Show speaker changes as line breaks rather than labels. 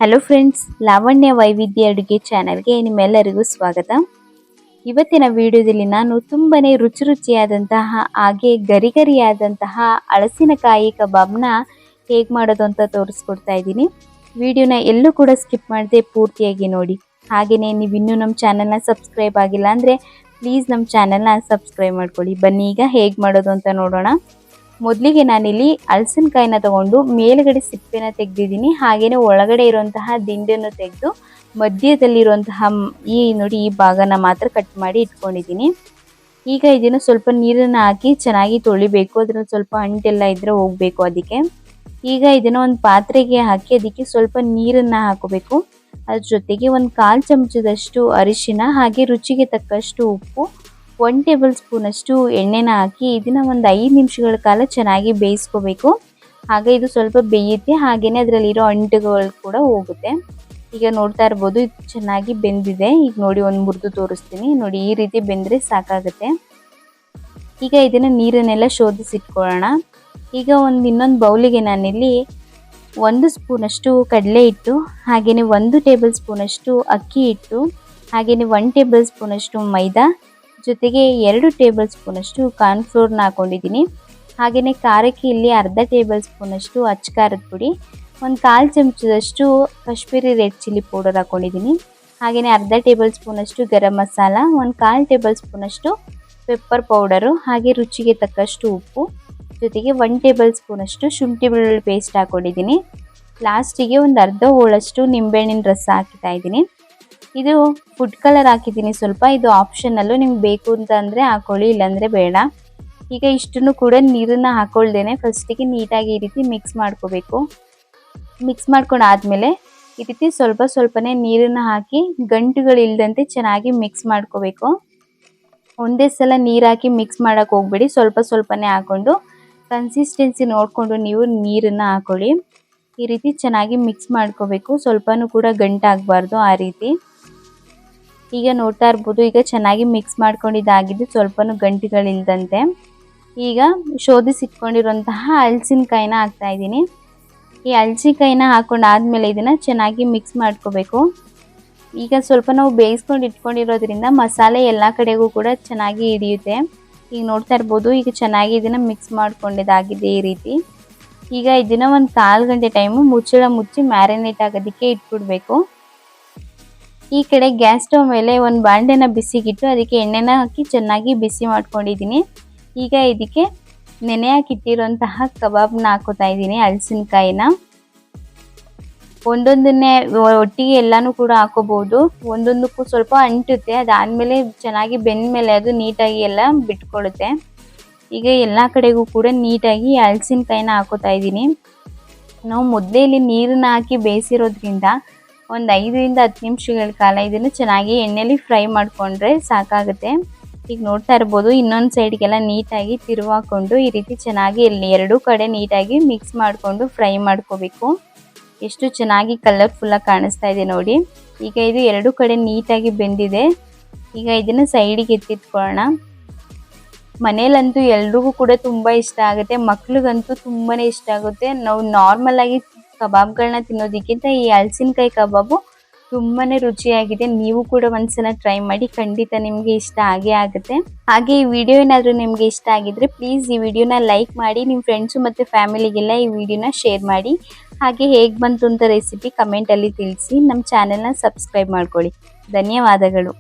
Hello friends, Lavanya ವೈವಿಧ್ಯ ಅಡುಗೆ ಚಾನಲ್ಗೆ ನಿಮ್ಮೆಲ್ಲರಿಗೂ ಸ್ವಾಗತ. ಇವತ್ತಿನ ವಿಡಿಯೋದಲ್ಲಿ ನಾನು ತುಂಬಾನೇ ರುಚಿಯಾದಂತಹ ಹಾಗೆ ಗರಿಗರಿಯಾದಂತಹ ಹಳಸಿನಕಾಯಿ ಕಬಾಬ್ನ ಹೇಗೆ ಮಾಡೋದು ಅಂತ ತೋರಿಸ್ಕೊಡ್ತಾ ಇದ್ದೀನಿ. ವಿಡಿಯೋನ ಎಲ್ಲೂ ಕೂಡ ಸ್ಕಿಪ್ ಮಾಡದೆ ಪೂರ್ತಿಯಾಗಿ ನೋಡಿ. ಹಾಗೆಯೇ ನೀವು ಇನ್ನೂ ನಮ್ಮ ಚಾನಲ್ನ ಸಬ್ಸ್ಕ್ರೈಬ್ ಆಗಿಲ್ಲ ಅಂದರೆ ಪ್ಲೀಸ್ ನಮ್ಮ ಚಾನಲ್ನ ಸಬ್ಸ್ಕ್ರೈಬ್ ಮಾಡ್ಕೊಳ್ಳಿ. ಬನ್ನಿ ಈಗ ಹೇಗೆ ಮಾಡೋದು ಅಂತ ನೋಡೋಣ. ಮೊದಲಿಗೆ ನಾನಿಲ್ಲಿ ಹಲಸಿನಕಾಯಿನ ತಗೊಂಡು ಮೇಲ್ಗಡೆ ಸಿಪ್ಪೆನ ತೆಗೆದಿದ್ದೀನಿ. ಹಾಗೆಯೇ ಒಳಗಡೆ ಇರುವಂತಹ ದಿಂಡನ್ನು ತೆಗೆದು ಮಧ್ಯದಲ್ಲಿರುವಂತಹ ನೋಡಿ ಈ ಭಾಗನ ಮಾತ್ರ ಕಟ್ ಮಾಡಿ ಇಟ್ಕೊಂಡಿದ್ದೀನಿ. ಈಗ ಇದನ್ನು ಸ್ವಲ್ಪ ನೀರನ್ನು ಹಾಕಿ ಚೆನ್ನಾಗಿ ತೊಳಿಬೇಕು. ಅದರಲ್ಲಿ ಸ್ವಲ್ಪ ಅಂಟೆಲ್ಲ ಇದ್ರೆ ಹೋಗಬೇಕು ಅದಕ್ಕೆ. ಈಗ ಇದನ್ನು ಒಂದು ಪಾತ್ರೆಗೆ ಹಾಕಿ ಅದಕ್ಕೆ ಸ್ವಲ್ಪ ನೀರನ್ನು ಹಾಕೋಬೇಕು. ಅದ್ರ ಜೊತೆಗೆ ಒಂದು 1/4 ಚಮಚದಷ್ಟು ಅರಿಶಿನ, ಹಾಗೆ ರುಚಿಗೆ ತಕ್ಕಷ್ಟು ಉಪ್ಪು, 1 ಟೇಬಲ್ ಸ್ಪೂನ್ ಅಷ್ಟು ಎಣ್ಣೆನ ಹಾಕಿ ಇದನ್ನ ಒಂದು 5 ನಿಮಿಷಗಳ ಕಾಲ ಚೆನ್ನಾಗಿ ಬೇಯಿಸ್ಕೋಬೇಕು. ಹಾಗೆ ಇದು ಸ್ವಲ್ಪ ಬೇಯುತ್ತೆ, ಹಾಗೇನೆ ಅದರಲ್ಲಿರೋ ಅಂಟುಗಳು ಕೂಡ ಹೋಗುತ್ತೆ. ಈಗ ನೋಡ್ತಾ ಇರ್ಬೋದು, ಇದು ಚೆನ್ನಾಗಿ ಬೆಂದಿದೆ. ಈಗ ನೋಡಿ ಒಂದು ಮುರಿದು ತೋರಿಸ್ತೀನಿ. ನೋಡಿ ಈ ರೀತಿ ಬೆಂದರೆ ಸಾಕಾಗುತ್ತೆ. ಈಗ ಇದನ್ನ ನೀರನ್ನೆಲ್ಲ ಶೋಧಿಸಿಟ್ಕೊಳ್ಳೋಣ. ಈಗ ಇನ್ನೊಂದು ಬೌಲಿಗೆ ನಾನಿಲ್ಲಿ 1 ಸ್ಪೂನ್ ಅಷ್ಟು ಕಡಲೆ ಹಿಟ್ಟು, ಹಾಗೆಯೇ 1 ಟೇಬಲ್ ಸ್ಪೂನ್ ಅಷ್ಟು ಅಕ್ಕಿ ಹಿಟ್ಟು, ಹಾಗೆಯೇ 1 ಟೇಬಲ್ ಸ್ಪೂನ್ ಅಷ್ಟು ಮೈದಾ, ಜೊತೆಗೆ 2 ಟೇಬಲ್ ಸ್ಪೂನ್ ಅಷ್ಟು ಕಾರ್ನ್ಫ್ಲೋರ್ನ ಹಾಕೊಂಡಿದ್ದೀನಿ. ಹಾಗೆಯೇ ಖಾರಕ್ಕೆ ಇಲ್ಲಿ ಅರ್ಧ ಟೇಬಲ್ ಸ್ಪೂನ್ ಅಷ್ಟು ಅಚ್ಚ ಖಾರದ ಪುಡಿ, ಒಂದು 1/4 ಚಮಚದಷ್ಟು ಕಾಶ್ಮೀರಿ ರೆಡ್ ಚಿಲ್ಲಿ ಪೌಡರ್ ಹಾಕೊಂಡಿದ್ದೀನಿ. ಹಾಗೆಯೇ ಅರ್ಧ ಟೇಬಲ್ ಸ್ಪೂನ್ ಅಷ್ಟು ಗರಂ ಮಸಾಲ, ಒಂದು 1/4 ಟೇಬಲ್ ಸ್ಪೂನ್ ಅಷ್ಟು ಪೆಪ್ಪರ್ ಪೌಡರು, ಹಾಗೆ ರುಚಿಗೆ ತಕ್ಕಷ್ಟು ಉಪ್ಪು, ಜೊತೆಗೆ 1 ಟೇಬಲ್ ಸ್ಪೂನ್ ಅಷ್ಟು ಶುಂಠಿ ಬೆಳ್ಳುಳ್ಳಿ ಪೇಸ್ಟ್ ಹಾಕೊಂಡಿದ್ದೀನಿ. ಲಾಸ್ಟಿಗೆ ಒಂದು ಅರ್ಧ ಹೋಳಷ್ಟು ನಿಂಬೆಹಣ್ಣಿನ ರಸ ಹಾಕ್ತಾ ಇದ್ದೀನಿ. ಇದು ಫುಡ್ ಕಲರ್ ಹಾಕಿದ್ದೀನಿ ಸ್ವಲ್ಪ. ಇದು ಆಪ್ಷನಲ್ಲು, ನಿಮ್ಗೆ ಬೇಕು ಅಂತ ಅಂದರೆ ಹಾಕೊಳ್ಳಿ, ಇಲ್ಲಾಂದರೆ ಬೇಡ. ಈಗ ಇಷ್ಟನ್ನು ಕೂಡ ನೀರನ್ನು ಹಾಕೊಳ್ದೇನೆ ಫಸ್ಟಿಗೆ ನೀಟಾಗಿ ಈ ರೀತಿ ಮಿಕ್ಸ್ ಮಾಡ್ಕೋಬೇಕು. ಮಿಕ್ಸ್ ಮಾಡ್ಕೊಂಡು ಆದಮೇಲೆ ಈ ರೀತಿ ಸ್ವಲ್ಪನೇ ನೀರನ್ನು ಹಾಕಿ ಗಂಟುಗಳಿಲ್ಲದಂತೆ ಚೆನ್ನಾಗಿ ಮಿಕ್ಸ್ ಮಾಡ್ಕೋಬೇಕು. ಒಂದೇ ಸಲ ನೀರು ಹಾಕಿ ಮಿಕ್ಸ್ ಮಾಡೋಕ್ಕೆ ಹೋಗ್ಬೇಡಿ, ಸ್ವಲ್ಪನೇ ಹಾಕ್ಕೊಂಡು ಕನ್ಸಿಸ್ಟೆನ್ಸಿ ನೋಡಿಕೊಂಡು ನೀವು ನೀರನ್ನು ಹಾಕೊಳ್ಳಿ. ಈ ರೀತಿ ಚೆನ್ನಾಗಿ ಮಿಕ್ಸ್ ಮಾಡ್ಕೋಬೇಕು, ಸ್ವಲ್ಪನೂ ಕೂಡ ಗಂಟಾಗಬಾರ್ದು ಆ ರೀತಿ. ಈಗ ನೋಡ್ತಾ ಇರ್ಬೋದು, ಈಗ ಚೆನ್ನಾಗಿ ಮಿಕ್ಸ್ ಮಾಡ್ಕೊಂಡಿದ್ದಾಗಿದ್ದು ಸ್ವಲ್ಪನೂ ಗಂಟುಗಳಿಲ್ದಂತೆ. ಈಗ ಶೋಧಿಸಿಟ್ಕೊಂಡಿರುವಂತಹ ಹಲಸಿನಕಾಯಿನ ಹಾಕ್ತಾ ಇದ್ದೀನಿ. ಈ ಹಲಸಿನಕಾಯಿನ ಹಾಕೊಂಡಾದ್ಮೇಲೆ ಇದನ್ನು ಚೆನ್ನಾಗಿ ಮಿಕ್ಸ್ ಮಾಡ್ಕೋಬೇಕು. ಈಗ ಸ್ವಲ್ಪ ನಾವು ಬೇಯಿಸ್ಕೊಂಡು ಇಟ್ಕೊಂಡಿರೋದ್ರಿಂದ ಮಸಾಲೆ ಎಲ್ಲ ಕಡೆಗೂ ಕೂಡ ಚೆನ್ನಾಗಿ ಹಿಡಿಯುತ್ತೆ. ಈಗ ನೋಡ್ತಾ ಇರ್ಬೋದು, ಈಗ ಚೆನ್ನಾಗಿ ಇದನ್ನು ಮಿಕ್ಸ್ ಮಾಡ್ಕೊಂಡಿದ್ದಾಗಿದೆ ಈ ರೀತಿ. ಈಗ ಇದನ್ನು ಒಂದು 1/4 ಗಂಟೆ ಟೈಮು ಮುಚ್ಚಳ ಮುಚ್ಚಿ ಮ್ಯಾರಿನೇಟ್ ಆಗೋದಕ್ಕೆ ಇಟ್ಬಿಡ್ಬೇಕು. ಈ ಕಡೆ ಗ್ಯಾಸ್ ಸ್ಟವ್ ಮೇಲೆ ಒಂದು ಬಾಂಡೆನ ಬಿಸಿಗಿಟ್ಟು ಅದಕ್ಕೆ ಎಣ್ಣೆನ ಹಾಕಿ ಚೆನ್ನಾಗಿ ಬಿಸಿ ಮಾಡ್ಕೊಂಡಿದ್ದೀನಿ. ಈಗ ಇದಕ್ಕೆ ನೆನೆ ಹಾಕಿಟ್ಟಿರುವಂತಹ ಕಬಾಬ್ನ ಹಾಕೋತಾ ಇದ್ದೀನಿ. ಹಲಸಿನಕಾಯಿನ ಒಂದೊಂದನ್ನೇ ಒಟ್ಟಿಗೆ ಎಲ್ಲನೂ ಕೂಡ ಹಾಕೋಬಹುದು. ಒಂದೊಂದಕ್ಕೂ ಸ್ವಲ್ಪ ಅಂಟುತ್ತೆ, ಅದಾದಮೇಲೆ ಚೆನ್ನಾಗಿ ಬೆಂದ ಮೇಲೆ ಅದು ನೀಟಾಗಿ ಎಲ್ಲ ಬಿಟ್ಕೊಳ್ಳುತ್ತೆ. ಈಗ ಎಲ್ಲ ಕಡೆಗೂ ಕೂಡ ನೀಟಾಗಿ ಹಲಸಿನಕಾಯಿನ ಹಾಕೋತಾ ಇದ್ದೀನಿ. ನಾವು ಮೊದಲೇ ನೀರನ್ನ ಹಾಕಿ ಬೇಯಿಸಿರೋದ್ರಿಂದ ಒಂದು 5ರಿಂದ 10 ನಿಮಿಷಗಳ ಕಾಲ ಇದನ್ನು ಚೆನ್ನಾಗಿ ಎಣ್ಣೆಯಲ್ಲಿ ಫ್ರೈ ಮಾಡಿಕೊಂಡ್ರೆ ಸಾಕಾಗುತ್ತೆ. ಈಗ ನೋಡ್ತಾ ಇರ್ಬೋದು, ಇನ್ನೊಂದು ಸೈಡ್ಗೆಲ್ಲ ನೀಟಾಗಿ ತಿರುವಾಕೊಂಡು ಈ ರೀತಿ ಚೆನ್ನಾಗಿ ಎರಡೂ ಕಡೆ ನೀಟಾಗಿ ಮಿಕ್ಸ್ ಮಾಡಿಕೊಂಡು ಫ್ರೈ ಮಾಡ್ಕೋಬೇಕು. ಎಷ್ಟು ಚೆನ್ನಾಗಿ ಕಲರ್ಫುಲ್ಲಾಗಿ ಕಾಣಿಸ್ತಾ ಇದೆ ನೋಡಿ. ಈಗ ಇದು ಎರಡೂ ಕಡೆ ನೀಟಾಗಿ ಬೆಂದಿದೆ. ಈಗ ಇದನ್ನು ಸೈಡಿಗೆ ಎತ್ತಿಟ್ಕೊಳ್ಳೋಣ. ಮನೇಲಂತೂ ಎಲ್ರಿಗೂ ಕೂಡ ತುಂಬ ಇಷ್ಟ ಆಗುತ್ತೆ, ಮಕ್ಳಿಗಂತೂ ತುಂಬಾ ಇಷ್ಟ ಆಗುತ್ತೆ. ನಾವು ನಾರ್ಮಲಾಗಿ ಕಬಾಬ್ಗಳನ್ನ ತಿನ್ನೋದಕ್ಕಿಂತ ಈ ಹಲಸಿನಕಾಯಿ ಕಬಾಬು ತುಂಬಾ ರುಚಿಯಾಗಿದೆ. ನೀವು ಕೂಡ ಒಂದ್ಸಲ ಟ್ರೈ ಮಾಡಿ, ಖಂಡಿತ ನಿಮಗೆ ಇಷ್ಟ ಆಗೇ ಆಗುತ್ತೆ. ಹಾಗೆ ಈ ವಿಡಿಯೋ ಏನಾದರೂ ನಿಮಗೆ ಇಷ್ಟ ಆಗಿದ್ರೆ ಪ್ಲೀಸ್ ಈ ವಿಡಿಯೋನ ಲೈಕ್ ಮಾಡಿ, ನಿಮ್ಮ ಫ್ರೆಂಡ್ಸು ಮತ್ತು ಫ್ಯಾಮಿಲಿಗೆಲ್ಲ ಈ ವಿಡಿಯೋನ ಶೇರ್ ಮಾಡಿ. ಹಾಗೆ ಹೇಗೆ ಬಂತು ಅಂತ ರೆಸಿಪಿ ಕಮೆಂಟಲ್ಲಿ ತಿಳಿಸಿ. ನಮ್ಮ ಚಾನೆಲ್ನ ಸಬ್ಸ್ಕ್ರೈಬ್ ಮಾಡ್ಕೊಳ್ಳಿ. ಧನ್ಯವಾದಗಳು.